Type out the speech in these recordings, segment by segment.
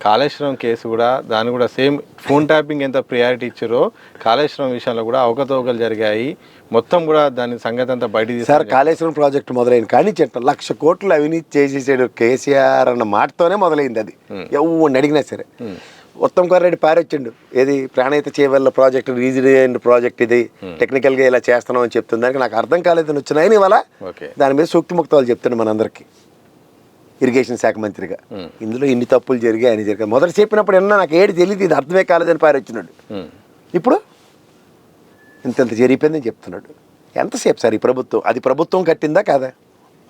Kaleshwaram case కూడా దాన్ని కూడా సేమ్ ఫోన్ ట్యాపింగ్ ఎంత ప్రియారిటీ ఇచ్చారో కాళేశ్వరం విషయంలో కూడా అవకతవకలు జరిగాయి. మొత్తం కూడా దాని సంగతి అంతా బయట సార్ కాళేశ్వరం ప్రాజెక్టు మొదలైంది కానీ 1,00,00,000 కోట్లు అవినీతి చేసేసాడు కేసీఆర్ అన్న మాటతోనే మొదలైంది. అది ఎవరిని అడిగినా సరే. ఉత్తమ్ కుమార్ రెడ్డి పారొచ్చిండు, ఏది ప్రాణహిత చేవల్ల ప్రాజెక్టు రీజిడ్ ప్రాజెక్ట్, ఇది టెక్నికల్గా ఇలా చేస్తున్నాం అని చెప్తుంది. దానికి నాకు అర్థం కాలేదని వచ్చినాయని ఇవాళ దాని మీద సూక్తి ముక్తాలు చెప్తాను మనందరికీ ఇరిగేషన్ శాఖ మంత్రిగా. ఇందులో ఇన్ని తప్పులు జరిగాయి అని జరిగాయి. మొదటి చెప్పినప్పుడు ఏమన్నా నాకు ఏడు తెలియదు, ఇది అర్థమే కాలేదని పారొచ్చినాడు. ఇప్పుడు ఇంత జరిగిపోయిందని చెప్తున్నాడు. ఎంతసేపు సార్ ఈ ప్రభుత్వం? అది ప్రభుత్వం కట్టిందా కాదా?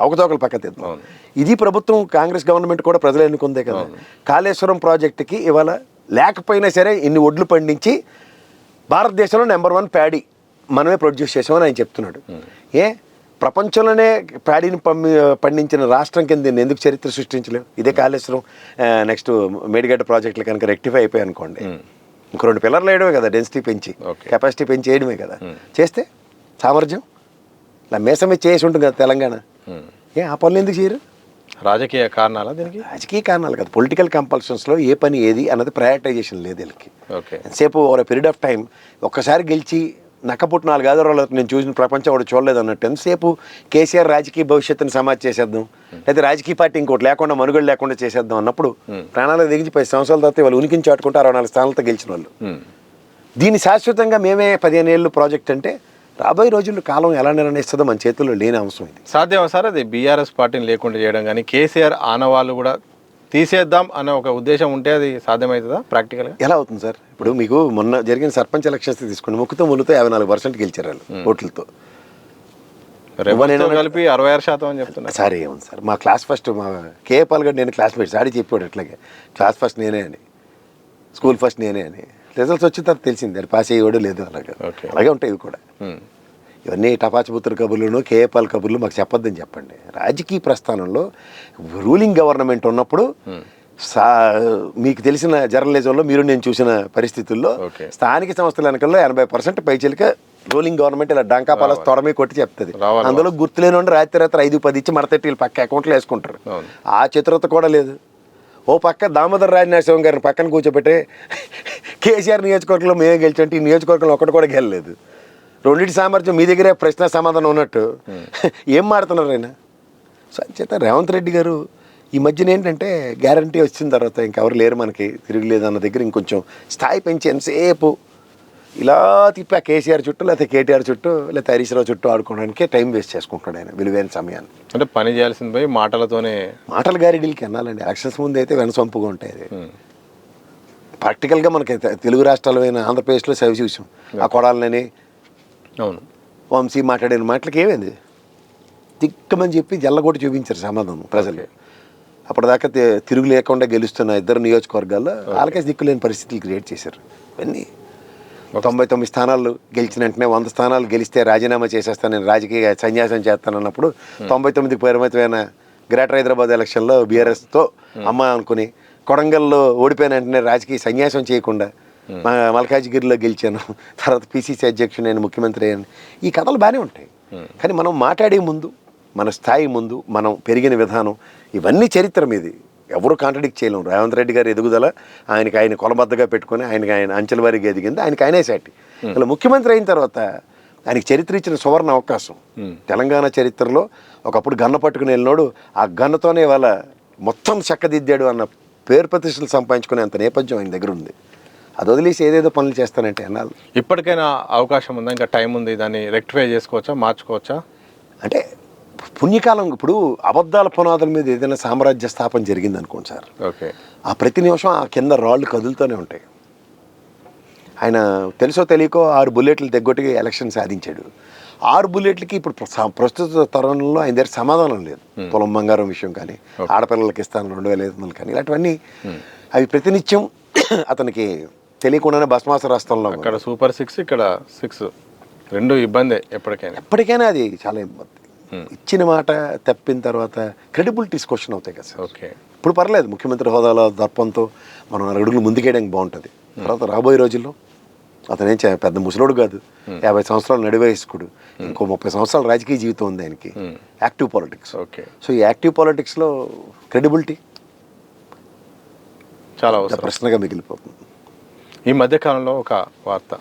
అవకతవకలు పక్క తెద్దాం. ఇది ప్రభుత్వం కాంగ్రెస్ గవర్నమెంట్ కూడా ప్రజలు ఎన్నుకుందే కదా. కాళేశ్వరం ప్రాజెక్టుకి ఇవాళ లేకపోయినా సరే ఇన్ని ఒడ్లు పండించి భారతదేశంలో నెంబర్ 1 ప్యాడీ మనమే ప్రొడ్యూస్ చేసామని ఆయన చెప్తున్నాడు. ప్రపంచంలోనే ప్యాడీని పండించిన రాష్ట్రం కింద దీన్ని ఎందుకు చరిత్ర సృష్టించలేవు? ఇదే కాళేశ్వరం నెక్స్ట్ మేడిగడ్డ ప్రాజెక్టులు కనుక రెక్టిఫై అయిపోయి అనుకోండి, ఇంకో 2 పిల్లర్లు వేయడమే కదా, డెన్సిటీ పెంచి కెపాసిటీ పెంచి వేయడమే కదా. చేస్తే సామర్థ్యం ఇలా మేసమే చేసి ఉంటుంది కదా తెలంగాణ. ఆ పనులు ఎందుకు చేయరు? రాజకీయ కారణాలా దీనికి? రాజకీయ కారణాలు కదా, పొలిటికల్ కంపల్షన్స్లో ఏ పని ఏది అన్నది ప్రయారిటైజేషన్ లేదు వీళ్ళకి. ఎంతసేపు ఓవర్ పీరియడ్ ఆఫ్ టైం ఒక్కసారి గెలిచి నక్కపుట్టు 4 ఆధారాలు నేను చూసిన ప్రపంచం కూడా చూడలేదు అన్నట్టు ఎంతసేపు కేసీఆర్ రాజకీయ భవిష్యత్తుని సమాజ్ చేసేద్దాం, లేదా రాజకీయ పార్టీ ఇంకోటి లేకుండా మనుగడ లేకుండా చేసేద్దాం అన్నప్పుడు ప్రాణాలు దిగించి 10 సంవత్సరాల తర్వాత వాళ్ళు ఉనికిని చాటుకుంటే 64 స్థానాలతో గెలిచిన వాళ్ళు. దీన్ని శాశ్వతంగా మేమే 15 ఏళ్ళు ప్రాజెక్ట్ అంటే రాబోయే రోజుల్లో కాలం ఎలా నిర్ణయిస్తుందో మన చేతుల్లో లేని అంశం ఇది. సాధ్యమా సార్ అది బీఆర్ఎస్ పార్టీని లేకుండా చేయడం? కానీ కేసీఆర్ ఆనవాళ్ళు కూడా తీసేద్దాం అనే ఒక ఉద్దేశం ఉంటే అది సాధ్యమవుతుందా ప్రాక్టికల్గా? ఎలా అవుతుంది సార్? ఇప్పుడు మీకు మొన్న జరిగిన సర్పంచ్ ఎలక్షన్స్ తీసుకోండి, ముక్కుతో 54% గెలిచారు వాళ్ళు ఓట్లతో. కలిపి 66% అని చెప్తున్నా. సరే ఏముంది సార్, మా క్లాస్ ఫస్ట్ మా కేపాల్ గడ్ నేను క్లాస్మేట్స్ ఆడి చెప్పాడు అట్లాగే క్లాస్ ఫస్ట్ నేనే అని, స్కూల్ ఫస్ట్ నేనే అని. రిజల్ట్స్ వచ్చిన తర్వాత తెలిసింది అది పాస్ అయ్యేవాడు లేదు. అలాగే ఉంటాయి ఇవి కూడా. ఇవన్నీ టపాచిపుత్ర కబుర్లను కేఏపాల్ కబుర్లు మాకు చెప్పొద్దని చెప్పండి. రాజకీయ ప్రస్థానంలో రూలింగ్ గవర్నమెంట్ ఉన్నప్పుడు మీకు తెలిసిన జర్నలిజంలో మీరు నేను చూసిన పరిస్థితుల్లో స్థానిక సంస్థల ఎన్నికల్లో 80% పైచలిక రూలింగ్ గవర్నమెంట్ ఇలా డంకా పాలస్ తొడమే కొట్టి చెప్తుంది. అందులో గుర్తులేని ఉండి రాత్రి 5-10 ఇచ్చి మడతెట్టి వీళ్ళు పక్క అకౌంట్లో వేసుకుంటారు. ఆ చతురత కూడా లేదు. ఓ పక్క దామోదర్ రాజనరసింహ గారిని పక్కన కూర్చోబెట్టే కేసీఆర్ నియోజకవర్గంలో మేమే గెలిచంటే ఈ నియోజకవర్గంలో ఒకటి కూడా గెలలేదు. రెండింటి సామర్థ్యం మీ దగ్గరే ప్రశ్న సమాధానం ఉన్నట్టు ఏం మాడుతున్నారు ఆయన? సో అంచేత రేవంత్ రెడ్డి గారు ఈ మధ్యన ఏంటంటే గ్యారంటీ వచ్చిన తర్వాత ఇంకెవరు లేరు మనకి తిరగలేదు అన్న దగ్గర ఇంకొంచెం స్థాయి పెంచి ఎంతసేపు ఇలా తిప్పి ఆ కేసీఆర్ చుట్టూ లేకపోతే కేటీఆర్ చుట్టూ లేకపోతే హరీష్ రావు చుట్టూ ఆడుకోవడానికే టైం వేస్ట్ చేసుకుంటాడు ఆయన విలువైన సమయాన్ని. అంటే పని చేయాల్సింది పోయి మాటలతోనే మాటల గారిడీలకి అన్నాలండి. ఎలక్షన్స్ ముందు అయితే వెనసొంపుగా ఉంటాయి. ప్రాక్టికల్గా మనకి తెలుగు రాష్ట్రాలైన ఆంధ్రప్రదేశ్లో సేవ చూసాం. ఆ కొడాలని అవును వంశీ మాట్లాడిన మాటలకి ఏమైంది తిక్కమని చెప్పి జల్లగొట్టి చూపించారు సమాధానం ప్రజలు. అప్పటిదాకా తిరుగు లేకుండా గెలుస్తున్న 2 నియోజకవర్గాల్లో వాళ్ళకే దిక్కులేని పరిస్థితులు క్రియేట్ చేశారు. ఇవన్నీ 99 స్థానాలు గెలిచిన వెంటనే 100 స్థానాలు గెలిస్తే రాజీనామా చేసేస్తాను, నేను రాజకీయ సన్యాసం చేస్తానన్నప్పుడు 99కి పరిమితమైన గ్రేటర్ హైదరాబాద్ ఎలక్షన్లో బీఆర్ఎస్తో అమ్మ అనుకుని కొడంగల్లో ఓడిపోయిన వెంటనే రాజకీయ సన్యాసం చేయకుండా మల్కాజ్గిరిలో గెలిచాను, తర్వాత పిసిసి అధ్యక్షుడు నేను ముఖ్యమంత్రి అయ్యాను. ఈ కథలు బాగానే ఉంటాయి. కానీ మనం మాట్లాడే ముందు మన స్థాయి ముందు మనం పెరిగిన విధానం ఇవన్నీ చరిత్ర మీది ఎవరు కాంట్రడిక్ట్ చేయలేము. రేవంత్ రెడ్డి గారి ఎదుగుదల ఆయన కొలబద్దగా పెట్టుకుని ఆయన అంచెల వారికి ఎదిగింది, ఆయనే సాటి. ఇలా ముఖ్యమంత్రి అయిన తర్వాత ఆయనకి చరిత్ర ఇచ్చిన సువర్ణ అవకాశం. తెలంగాణ చరిత్రలో ఒకప్పుడు గన్న పట్టుకుని వెళ్ళినోడు ఆ గన్నతోనే వాళ్ళ మొత్తం చెక్కదిద్దాడు అన్న పేరు ప్రతిష్టలు సంపాదించుకునే అంత నేపథ్యం ఆయన దగ్గర ఉంది. అది వదిలేసి ఏదేదో పనులు చేస్తానంటే అన్నాళ్ళు. ఇప్పటికైనా అవకాశం ఉందా? ఇంకా టైం ఉంది, దాన్ని రెక్టిఫై చేసుకోవచ్చా, మార్చుకోవచ్చా? అంటే పుణ్యకాలం ఇప్పుడు అబద్ధాల పునాదుల మీద ఏదైనా సామ్రాజ్య స్థాపన జరిగింది అనుకోండి సార్, ఆ ప్రతి నిమిషం ఆ కింద రాళ్ళు కదులుతూనే ఉంటాయి. ఆయన తెలుసో తెలియకో 6 బుల్లెట్లు తెగ్గొట్టి ఎలక్షన్ సాధించాడు. 6 బుల్లెట్లకి ఇప్పుడు ప్రస్తుత తరుణంలో ఆయన దగ్గర సమాధానం లేదు. పొలం బంగారం విషయం కానీ, ఆడపిల్లలకి ఇస్తాను 2500 కానీ, ఇలాంటివన్నీ అవి ప్రతినిత్యం అతనికి తెలియకుండానే భస్మాస రాష్ట్రంలో అక్కడ సూపర్ 6 ఇక్కడ 6 రెండు ఇబ్బందే. ఎప్పటికైనా అది చాలా ఇబ్బంది. ఇచ్చిన మాట తప్పిన తర్వాత క్రెడిబిలిటీస్ క్వశ్చన్ అవుతాయి కదా సార్. ఇప్పుడు పర్లేదు, ముఖ్యమంత్రి హోదాలో దర్పంతో మనం 2 అడుగులు ముందుకేయడానికి బాగుంటుంది. తర్వాత రాబోయే రోజుల్లో అతనేం పెద్ద ముసలోడు కాదు, 50 సంవత్సరాలు నడివయస్కుడు, ఇంకో 30 సంవత్సరాల రాజకీయ జీవితం ఉంది ఆయనకి. Active politics. సో ఈ యాక్టివ్ పాలిటిక్స్లో క్రెడిబిలిటీ చాలా అవసరం. ప్రశ్నగా మిగిలిపోతుంది. ఈ మధ్యకాలంలో ఒక వార్త,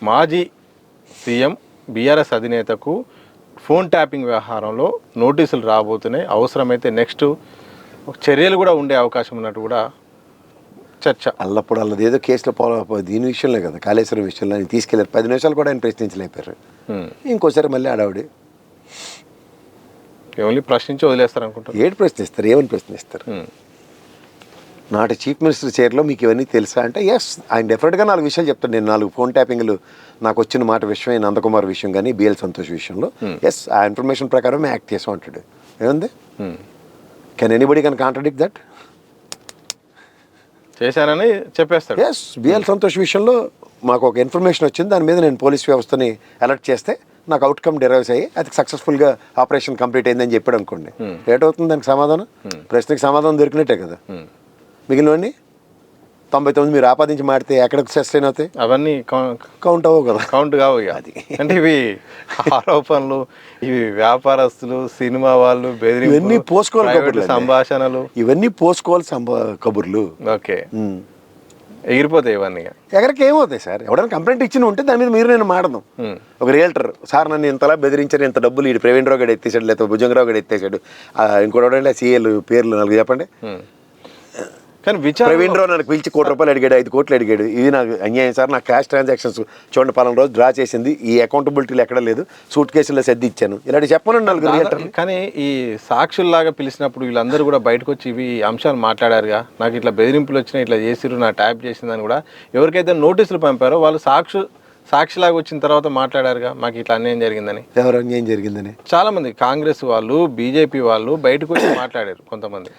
మాజీ సీఎం బీఆర్ఎస్ అధినేతకు ఫోన్ ట్యాపింగ్ వ్యవహారంలో నోటీసులు రాబోతున్నాయి, అవసరమైతే నెక్స్ట్ చర్యలు కూడా ఉండే అవకాశం ఉన్నట్టు కూడా చర్చ. అల్లప్పుడు అల్లది ఏదో కేసులో దీని విషయంలో కదా, కాళేశ్వరం విషయంలో ఆయన తీసుకెళ్లారు, 10 నిమిషాలు కూడా ఆయన ప్రశ్నించలేపారు. ఇంకోసారి మళ్ళీ ఆడావిడి ఓన్లీ ప్రశ్నించి వదిలేస్తారు అనుకుంటారు. ఏడు ప్రశ్నిస్తారు, ఏమని ప్రశ్నిస్తారు? నాటి చీఫ్ మినిస్టర్ చైర్లో మీకు ఇవన్నీ తెలుసా అంటే ఎస్, ఆయన డెఫినెట్గా 4 విషయాలు చెప్తాను. నేను 4 ఫోన్ ట్యాపింగ్లు నాకు వచ్చిన మాట విషయం, నందకుమార్ విషయం కానీ బిఎల్ సంతోష్ విషయంలో ఎస్, ఆ ఇన్ఫర్మేషన్ ప్రకారం యాక్ట్ చేసాం అంటాడు. ఏముంది? Can anybody can contradict that? చేశానని చెప్పేస్తాడు. ఎస్, బిఎల్ సంతోష్ విషయంలో మాకు ఒక ఇన్ఫర్మేషన్ వచ్చింది, దాని మీద నేను పోలీస్ వ్యవస్థని అలర్ట్ చేస్తే నాకు అవుట్కమ్ డెరైవ్స్ అయ్యి అది సక్సెస్ఫుల్గా ఆపరేషన్ కంప్లీట్ అయిందని చెప్పాడు అనుకోండి, ఏటవుతుంది దానికి సమాధానం? ప్రశ్నకి సమాధానం దొరికినట్టే కదా. మిగిలినవన్నీ 99 మీరు ఆపాదించి మాడితే ఎక్కడికి సస్టైన్ అవుతాయి? అవన్నీ కౌంట్ అవ్వవు కదా, కౌంట్ కావు. అది అంటే ఇవి ఆరోపణలు, ఇవి వ్యాపారస్తులు, సినిమా వాళ్ళు ఇవన్నీ పోసుకోవాలి సంభాషణలు, ఇవన్నీ పోసుకోవాలి కబుర్లు. ఓకే, ఎగిరిపోతాయి ఇవన్నీ. ఎక్కడికి ఏమవుతాయి సార్? ఎవరైనా కంప్లైంట్ ఇచ్చిన ఉంటే దాని మీద మీరు నేను మాడదాం. ఒక రియల్టర్, సార్ నన్ను ఇంతలా బెదిరించారు, ఇంత డబ్బులు ఈ ప్రవీణ్ రావు గడు ఎత్తేసాడు, లేకపోతే భుజంగరావు గడు ఎత్తేసాడు, ఇంకోటి సీఏలు పేర్లు 4 చెప్పండి. కానీ ప్రవీణ్ రావు నాకు పిలిచి 1 కోటి రూపాయలు అడిగాడు, 5 కోట్లు అడిగాడు, ఇది నాకు అన్యాయం సార్, నాకు క్యాష్ ట్రాన్సాక్షన్స్ చూడండి పలానా రోజు డ్రా చేసింది, ఈ అకౌంటబిలిటీలు ఎక్కడ లేదు, సూట్ కేసుల్లో సర్ది ఇచ్చాను, ఇలాంటి చెప్పను 4 రియల్టర్లు. కానీ ఈ సాక్షుల్లాగా పిలిచినప్పుడు వీళ్ళందరూ కూడా బయటకు వచ్చి ఇవి అంశాలు మాట్లాడారుగా, నాకు ఇట్లా బెదిరింపులు వచ్చినాయి, ఇట్లా చేసిరు, నా ట్యాప్ చేసిందని కూడా ఎవరికైతే నోటీసులు పంపారో వాళ్ళు సాక్షిలాగా వచ్చిన తర్వాత మాట్లాడారుగా, మాకు ఇట్లా అన్యాయం జరిగిందని. ఎవరు అన్యాయం జరిగిందని? చాలా మంది కాంగ్రెస్ వాళ్ళు, బీజేపీ వాళ్ళు బయటకు వచ్చి మాట్లాడారు. కొంతమంది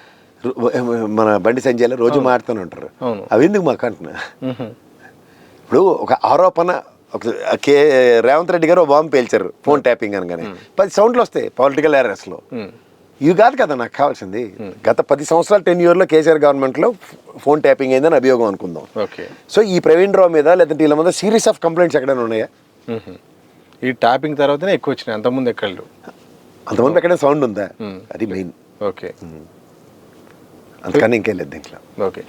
మన బండి సంజయ్లో రోజు మాడుతూనే ఉంటారు. అవి ఎందుకు మాకు అంటున్నా? ఇప్పుడు ఒక ఆరోపణ, రేవంత్ రెడ్డి గారు బాంబు పేల్చారు ఫోన్ ట్యాపింగ్ అనగానే 10 సౌండ్లు వస్తాయి పొలిటికల్ ఏరియాస్లో. ఇవి కాదు కదా నాకు కావాల్సింది. గత 10 సంవత్సరాలు 10 years కేసీఆర్ గవర్నమెంట్లో ఫోన్ ట్యాపింగ్ అయిందని అభియోగం అనుకుందాం. సో ఈ ప్రవీణ్ రావు మీద లేదంటే వీళ్ళ మీద సిరీస్ ఆఫ్ కంప్లైంట్స్ ఎక్కడైనా ఉన్నాయా? ఈ ట్యాపింగ్ తర్వాతనే ఎక్కువ వచ్చినాయి, అంతకుముందు ఎక్కడలేవు. అంతకుముందు ఎక్కడైనా సౌండ్ ఉందా? అది మెయిన్. ఓకే, అంతకన్నా ఇంకేం లేదు దీంట్లో. ఓకే.